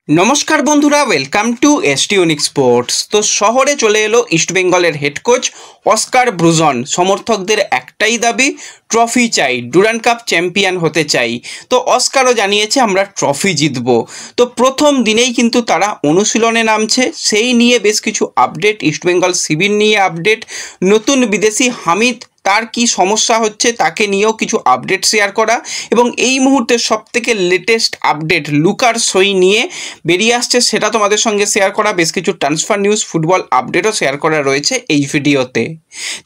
নমস্কার বন্ধুরা, welcome to এসটিউনিক sports. তো শহরে চলে এলো ইস্টবেঙ্গলের হেড কোচ অস্কার ব্রুজন। সমর্থকদের একটাই দাবি, ট্রফি চাই, ডুরান্ড কাপ চ্যাম্পিয়ন হতে চাই। তো অস্কারও জানিয়েছে আমরা ট্রফি জিতব। তো প্রথম দিনেই কিন্তু তারা অনুশীলনে নামছে, সেই নিয়ে বেশ কিছু আপডেট, ইস্টবেঙ্গল শিবির নিয়ে আপডেট, নতুন বিদেশি হামিদ তার কি সমস্যা হচ্ছে তাকে নিয়েও কিছু আপডেট শেয়ার করা, এবং এই মুহূর্তে সবথেকে লেটেস্ট আপডেট লুকার সই নিয়ে বেরিয়ে আসছে সেটা তোমাদের সঙ্গে শেয়ার করা, বেশ কিছু ট্রান্সফার নিউজ, ফুটবল আপডেটও শেয়ার করা রয়েছে এই ভিডিওতে।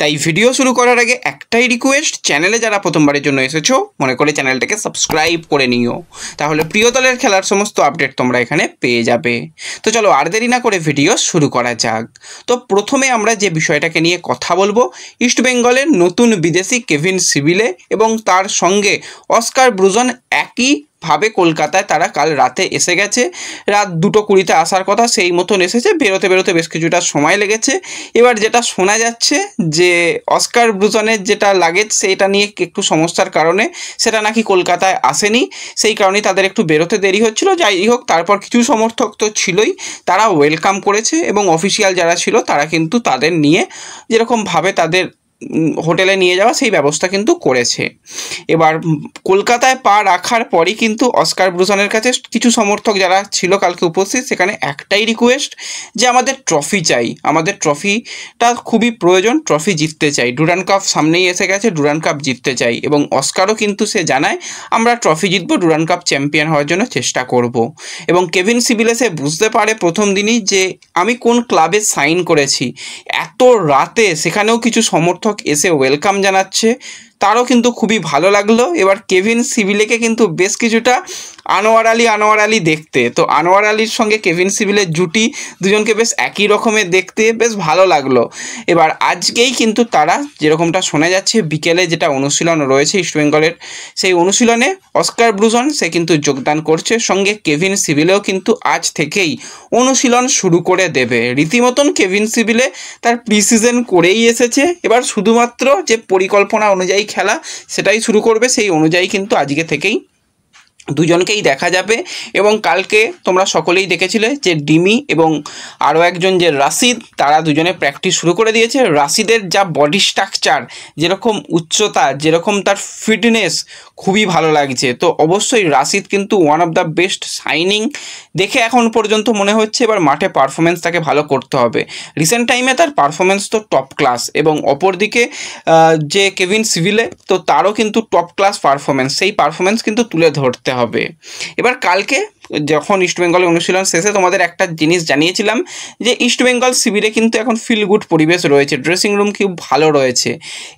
তাই ভিডিও শুরু করার আগে একটাই রিকোয়েস্ট, চ্যানেলে যারা প্রথমবারের জন্য এসেছো মনে করে চ্যানেলটাকে সাবস্ক্রাইব করে নিও, তাহলে প্রিয় দলের খেলার সমস্ত আপডেট তোমরা এখানে পেয়ে যাবে। তো চলো আর দেরি না করে ভিডিও শুরু করা যাক। তো প্রথমে আমরা যে বিষয়টাকে নিয়ে কথা বলবো, ইস্টবেঙ্গলের নতুন বিদেশি কেভিন সিভিলে এবং তার সঙ্গে অস্কার ব্রুজন একইভাবে কলকাতায় তারা কাল রাতে এসে গেছে। রাত 2:20 আসার কথা, সেই মতন এসেছে। বেরোতে বেরোতে বেশ কিছুটা সময় লেগেছে। এবার যেটা শোনা যাচ্ছে যে অস্কার ব্রুজনের যেটা লাগেজ সেটা নিয়ে একটু সমস্যার কারণে সেটা নাকি কলকাতায় আসেনি, সেই কারণেই তাদের একটু বেরোতে দেরি হচ্ছিল। যাই হোক, তারপর কিছু সমর্থক তো ছিলই, তারা ওয়েলকাম করেছে এবং অফিসিয়াল যারা ছিল তারা কিন্তু তাদের নিয়ে যেরকমভাবে তাদের হোটেলে নিয়ে যাওয়া সেই ব্যবস্থা কিন্তু করেছে। এবার কলকাতায় পা রাখার পরই কিন্তু অস্কার ব্রুজনের কাছে কিছু সমর্থক যারা ছিল কালকে উপস্থিত, সেখানে একটাই রিকোয়েস্ট যে আমাদের ট্রফি চাই, আমাদের ট্রফিটা খুবই প্রয়োজন, ট্রফি জিততে চাই, ডুরান্ড কাপ সামনেই এসে গেছে, ডুরান্ড কাপ জিততে চাই। এবং অস্কারও কিন্তু সে জানায় আমরা ট্রফি জিতবো, ডুরান্ড কাপ চ্যাম্পিয়ন হওয়ার জন্য চেষ্টা করব। এবং কেভিন সিভিলে সে বুঝতে পারে প্রথম দিনই যে আমি কোন ক্লাবে সাইন করেছি। এত রাতে সেখানেও কিছু সমর্থক এসে ওয়েলকাম জানাচ্ছে, তারও কিন্তু খুবই ভালো লাগলো। এবার কেভিন সিভিলেকে কিন্তু বেশ কিছুটা আনোয়ার আলী দেখতে, তো আনোয়ার আলীর সঙ্গে কেভিন সিভিলের জুটি, দুজনকে বেশ একই রকমের দেখতে, বেশ ভালো লাগলো। এবার আজকেই কিন্তু তারা যেরকমটা শোনা যাচ্ছে বিকেলে যেটা অনুশীলন রয়েছে ইস্টবেঙ্গলের, সেই অনুশীলনে অস্কার ব্রুজন সে কিন্তু যোগদান করছে, সঙ্গে কেভিন সিভিলেও কিন্তু আজ থেকেই অনুশীলন শুরু করে দেবে। রীতিমতন কেভিন সিভিলে তার প্রি সিজন করেই এসেছে, এবার শুধুমাত্র যে পরিকল্পনা অনুযায়ী খেলা সেটাই শুরু করবে, সেই অনুযায়ী কিন্তু আজকে থেকেই দুজনকেই দেখা যাবে। এবং কালকে তোমরা সকলেই দেখেছিলে যে ডিমি এবং আরও একজন যে রাশিদ, তারা দুজনে প্র্যাকটিস শুরু করে দিয়েছে। রাশিদের যা বডি স্ট্রাকচার, যেরকম উচ্চতা, যেরকম তার ফিটনেস, খুবই ভালো লাগছে। তো অবশ্যই রাশিদ কিন্তু one of the best signing দেখে এখন পর্যন্ত মনে হচ্ছে। এবার মাঠে পারফরমেন্স তাকে ভালো করতে হবে। রিসেন্ট টাইমে তার পারফরমেন্স তো টপ ক্লাস, এবং অপরদিকে যে কেভিন সিভিলে, তো তারও কিন্তু টপ ক্লাস পারফরমেন্স, সেই পারফরমেন্স কিন্তু তুলে ধরতে হবে। এবার কালকে যখন ইস্টবেঙ্গলের অনুশীলন শেষে তোমাদের একটা জিনিস জানিয়েছিলাম যে ইস্টবেঙ্গল শিবিরে কিন্তু এখন ফিল গুড পরিবেশ রয়েছে, ড্রেসিং রুম খুব ভালো রয়েছে।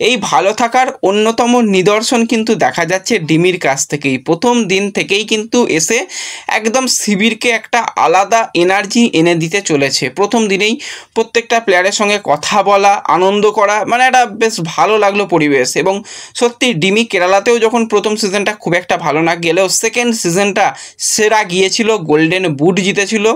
এই ভালো থাকার অন্যতম নিদর্শন কিন্তু দেখা যাচ্ছে ডিমির কাছ থেকেই। প্রথম দিন থেকেই কিন্তু এসে একদম শিবিরকে একটা আলাদা এনার্জি এনে দিতে চলেছে। প্রথম দিনেই প্রত্যেকটা প্লেয়ারের সঙ্গে কথা বলা, আনন্দ করা, মানে একটা বেশ ভালো লাগলো পরিবেশ। এবং সত্যি ডিমি কেরালাতেও যখন প্রথম সিজনটা খুব একটা ভালো না গেলেও সেকেন্ড সিজনটা সেরা গিয়েছিল, গোল্ডেন বুট জিতেছিল।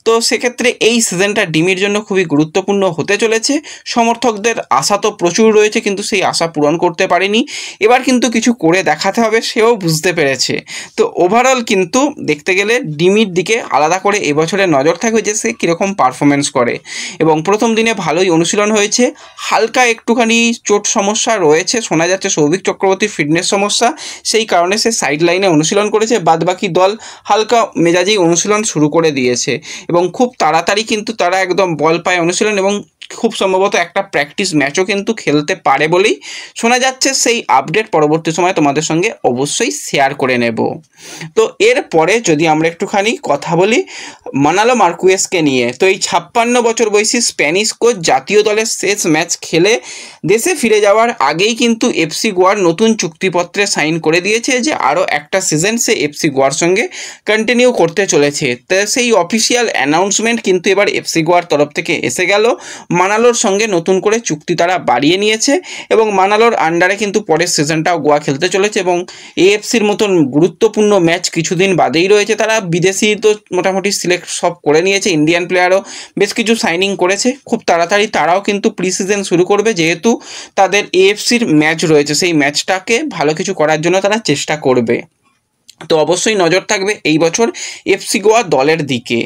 তো সেক্ষেত্রে এই সিজনটা ডিমির জন্য খুবই গুরুত্বপূর্ণ হতে চলেছে। সমর্থকদের আশা তো প্রচুর রয়েছে, কিন্তু সেই আশা পূরণ করতে পারেনি, এবার কিন্তু কিছু করে দেখাতে হবে, সেও বুঝতে পেরেছে। তো ওভারঅল কিন্তু দেখতে গেলে ডিমির দিকে আলাদা করে এবছরে নজর থাকবে যে সে কীরকম পারফরমেন্স করে। এবং প্রথম দিনে ভালোই অনুশীলন হয়েছে, হালকা একটুখানি চোট সমস্যা রয়েছে, শোনা যাচ্ছে সৌভিক চক্রবর্তীর ফিটনেস সমস্যা, সেই কারণে সে সাইড লাইনে অনুশীলন করেছে। বাদবাকি দল হালকা মেজাজেই অনুশীলন শুরু করে দিয়েছে, এবং খুব তাড়াতাড়ি কিন্তু তারা একদম বল পায় অনুশীলন, এবং খুব সম্ভবত একটা প্র্যাকটিস ম্যাচও কিন্তু খেলতে পারে বলেই শোনা যাচ্ছে। সেই আপডেট পরবর্তী সময় তোমাদের সঙ্গে অবশ্যই শেয়ার করে নেব। তো এরপরে যদি আমরা একটুখানি কথা বলি মানালো মার্কুয়েসকে নিয়ে, তো এই 56 বছর বয়সী স্প্যানিশ কোচ জাতীয় দলের শেষ ম্যাচ খেলে দেশে ফিরে যাওয়ার আগেই কিন্তু এফসি গোয়ার নতুন চুক্তিপত্রে সাইন করে দিয়েছে যে আরও একটা সিজন সে এফসি গোয়ার সঙ্গে কন্টিনিউ করতে চলেছে। তো সেই অফিসিয়াল অ্যানাউন্সমেন্ট কিন্তু এবার এফসি গোয়ার তরফ থেকে এসে গেল। মানালোর সঙ্গে নতুন করে চুক্তি তারা বাড়িয়ে নিয়েছে, এবং মানালোর আন্ডারে কিন্তু পরের সিজনটাও গোয়া খেলতে চলেছে। এবং এএফসির মতন গুরুত্বপূর্ণ ম্যাচ কিছুদিন বাদেই রয়েছে। তারা বিদেশি তো মোটামুটি সিলেক্ট সব করে নিয়েছে, ইন্ডিয়ান প্লেয়ারও বেশ কিছু সাইনিং করেছে। খুব তাড়াতাড়ি তারাও কিন্তু প্রি সিজন শুরু করবে, যেহেতু তাদের এএফসির ম্যাচ রয়েছে, সেই ম্যাচটাকে ভালো কিছু করার জন্য তারা চেষ্টা করবে। তো অবশ্যই নজর থাকবে এই বছর এফসি গোয়া দলের দিকে।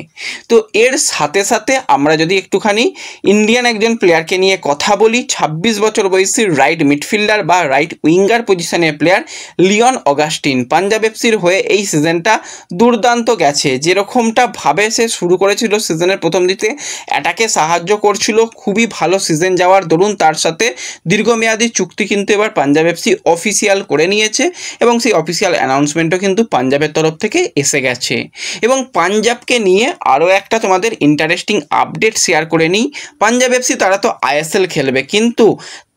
তো এর সাথে সাথে আমরা যদি একটুখানি ইন্ডিয়ান একজন প্লেয়ারকে নিয়ে কথা বলি, 26 বছর বয়সী রাইট মিডফিল্ডার বা রাইট উইঙ্গার পজিশনের প্লেয়ার লিওন অগাস্টিন। পাঞ্জাব এফসির হয়ে এই সিজনটা দুর্দান্ত গেছে, যেরকমটা ভাবে সে শুরু করেছিল সিজনের প্রথম দিকে, অ্যাটাকে সাহায্য করছিল, খুবই ভালো সিজন যাওয়ার দরুন তার সাথে দীর্ঘমেয়াদী চুক্তি কিন্তু এবার পাঞ্জাব এফসি অফিসিয়াল করে নিয়েছে এবং সেই অফিসিয়াল অ্যানাউন্সমেন্টও কিন্তু পাঞ্জাবের তরফ থেকে এসে গেছে। এবং পাঞ্জাবকে নিয়ে আরও একটা তোমাদের ইন্টারেস্টিং আপডেট শেয়ার করে নিই। পাঞ্জাব এফসি তারা তো আইএসএল খেলবে, কিন্তু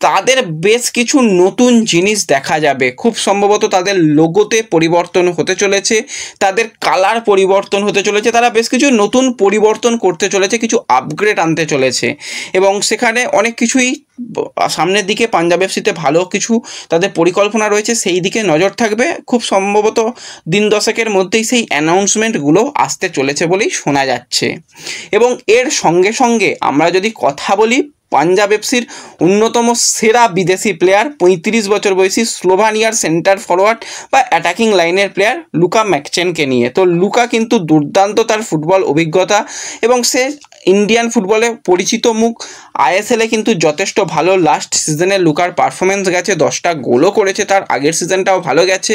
তাদের বেশ কিছু নতুন জিনিস দেখা যাবে। খুব সম্ভবত তাদের লোগোতে পরিবর্তন হতে চলেছে, তাদের কালার পরিবর্তন হতে চলেছে, তারা বেশ কিছু নতুন পরিবর্তন করতে চলেছে, কিছু আপগ্রেড আনতে চলেছে এবং সেখানে অনেক কিছুই সামনের দিকে পাঞ্জাব এফসিতে ভালো কিছু তাদের পরিকল্পনা রয়েছে, সেই দিকে নজর থাকবে। খুব সম্ভবত দিন দশেকের মধ্যেই সেই অ্যানাউন্সমেন্টগুলো আসতে চলেছে বলেই শোনা যাচ্ছে। এবং এর সঙ্গে সঙ্গে আমরা যদি কথা বলি পাঞ্জাব এফসির অন্যতম সেরা বিদেশি প্লেয়ার 35 বছর বয়সী স্লোভানিয়ার সেন্টার ফরওয়ার্ড বা অ্যাটাকিং লাইনের প্লেয়ার লুকা ম্যাকচেনকে নিয়ে। তো লুকা কিন্তু দুর্দান্ত তার ফুটবল অভিজ্ঞতা এবং সে ইন্ডিয়ান ফুটবলে পরিচিত মুখ। আইএসএলে কিন্তু যথেষ্ট ভালো, লাস্ট সিজনে লুকার পারফরমেন্স গেছে, 10টা গোলও করেছে, তার আগের সিজনটাও ভালো গেছে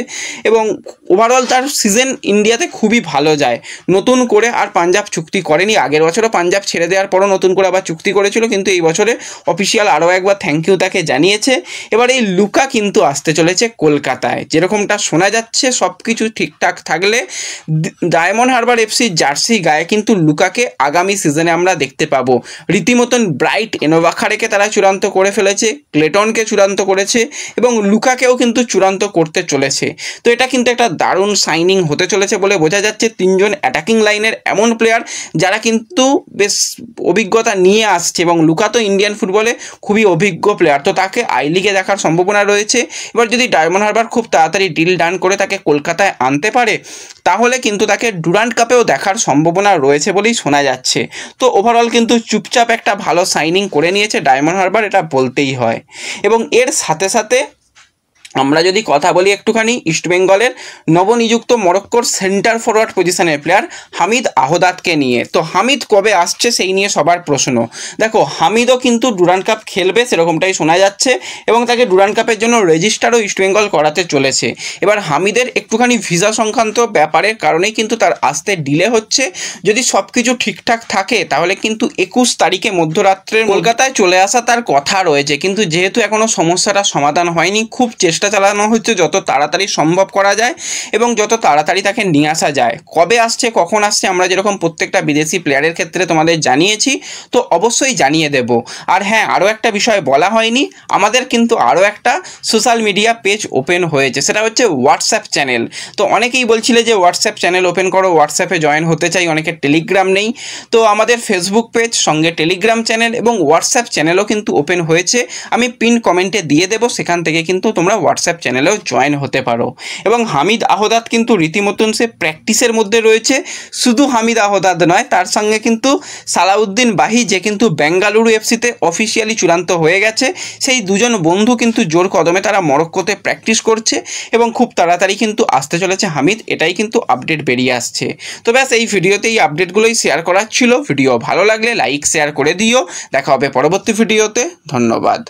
এবং ওভারঅল তার সিজন ইন্ডিয়াতে খুবই ভালো যায়। নতুন করে আর পাঞ্জাব চুক্তি করেনি, আগের বছরও পাঞ্জাব ছেড়ে দেওয়ার পরও নতুন করে আবার চুক্তি করেছিল, কিন্তু এই বছরে অফিসিয়াল আরও একবার থ্যাংক ইউ তাকে জানিয়েছে। এবার এই লুকা কিন্তু আসতে চলেছে কলকাতায়, যেরকমটা শোনা যাচ্ছে সব কিছু ঠিকঠাক থাকলে ডায়মন্ড হারবার এফসির জার্সি গায়ে কিন্তু লুকাকে আগামী সিজনে আমরা দেখতে পাবো। রীতিমতন ব্রাইট এনোভাখারেকে তারা চূড়ান্ত করে ফেলেছে, ক্লেটনকে চূড়ান্ত করেছে এবং লুকাকেও কিন্তু চূড়ান্ত করতে চলেছে। তো এটা কিন্তু একটা দারুণ সাইনিং হতে চলেছে বলে বোঝা যাচ্ছে। 3 জন অ্যাটাকিং লাইনের এমন প্লেয়ার যারা কিন্তু বেশ অভিজ্ঞতা নিয়ে আসছে এবং লুকা তো ইন্ডিয়ান ফুটবলে খুবই অভিজ্ঞ প্লেয়ার, তো তাকে আই লিগে দেখার সম্ভাবনা রয়েছে। এবার যদি ডায়মন্ড হারবার খুব তাড়াতাড়ি ডিল ডান করে তাকে কলকাতায় আনতে পারে, তাহলে কিন্তু তাকে ডুরান্ট কাপেও দেখার সম্ভাবনা রয়েছে বলেই শোনা যাচ্ছে। তো ওভারঅল কিন্তু চুপচাপ একটা ভালো সাইনিং করে নিয়েছে ডায়মন্ড হারবার, এটা বলতেই হয়। এবং এর সাথে সাথে আমরা যদি কথা বলি একটুখানি ইস্টবেঙ্গলের নবনিযুক্ত মরক্কোর সেন্টার ফরওয়ার্ড পজিশনের প্লেয়ার হামিদ আহদাদকে নিয়ে। তো হামিদ কবে আসছে সেই নিয়ে সবার প্রশ্ন। দেখো, হামিদও কিন্তু ডুরান্ট কাপ খেলবে সেরকমটাই শোনা যাচ্ছে এবং তাকে ডুরান্ট কাপের জন্য রেজিস্টারও ইস্টবেঙ্গল করাতে চলেছে। এবার হামিদের একটুখানি ভিসা সংক্রান্ত ব্যাপারের কারণেই কিন্তু তার আসতে ডিলে হচ্ছে। যদি সব কিছু ঠিকঠাক থাকে তাহলে কিন্তু 21 তারিখে মধ্যরাত্রের কলকাতায় চলে আসা তার কথা রয়েছে, কিন্তু যেহেতু এখনও সমস্যাটা সমাধান হয়নি, খুব চেষ্টা চালানো হচ্ছে যত তাড়াতাড়ি সম্ভব করা যায় এবং যত তাড়াতাড়ি তাকে নিয়ে আসা যায়। কবে আসছে কখন আসছে আমরা যেরকম প্রত্যেকটা বিদেশি প্লেয়ারের ক্ষেত্রে তোমাদের জানিয়েছি, তো অবশ্যই জানিয়ে দেব। আর হ্যাঁ, আরও একটা বিষয় বলা হয়নি, আমাদের কিন্তু আরও একটা সোশ্যাল মিডিয়া পেজ ওপেন হয়েছে, সেটা হচ্ছে হোয়াটসঅ্যাপ চ্যানেল। তো অনেকেই বলছিলে যে হোয়াটসঅ্যাপ চ্যানেল ওপেন করো, হোয়াটসঅ্যাপে জয়েন হতে চাই, অনেকের টেলিগ্রাম নেই। তো আমাদের ফেসবুক পেজ সঙ্গে টেলিগ্রাম চ্যানেল এবং হোয়াটসঅ্যাপ চ্যানেলও কিন্তু ওপেন হয়েছে, আমি পিন কমেন্টে দিয়ে দেবো, সেখান থেকে কিন্তু তোমরা হোয়াটসঅ্যাপ চ্যানেলেও জয়েন হতে পারো। এবং হামিদ আহদাদ কিন্তু রীতিমতন সে প্র্যাকটিসের মধ্যে রয়েছে। শুধু হামিদ আহদাদ নয়, তার সঙ্গে কিন্তু সালাউদ্দিন বাহি, যে কিন্তু বেঙ্গালুরু এফসিতে অফিসিয়ালি চূড়ান্ত হয়ে গেছে, সেই দুজন বন্ধু কিন্তু জোর কদমে তারা মরক্কোতে প্র্যাকটিস করছে এবং খুব তাড়াতাড়ি কিন্তু আসতে চলেছে হামিদ, এটাই কিন্তু আপডেট বেরিয়ে আসছে। তো ব্যাস এই ভিডিওতে এই আপডেটগুলোই শেয়ার করার ছিল। ভিডিও ভালো লাগলে লাইক শেয়ার করে দিও। দেখা হবে পরবর্তী ভিডিওতে। ধন্যবাদ।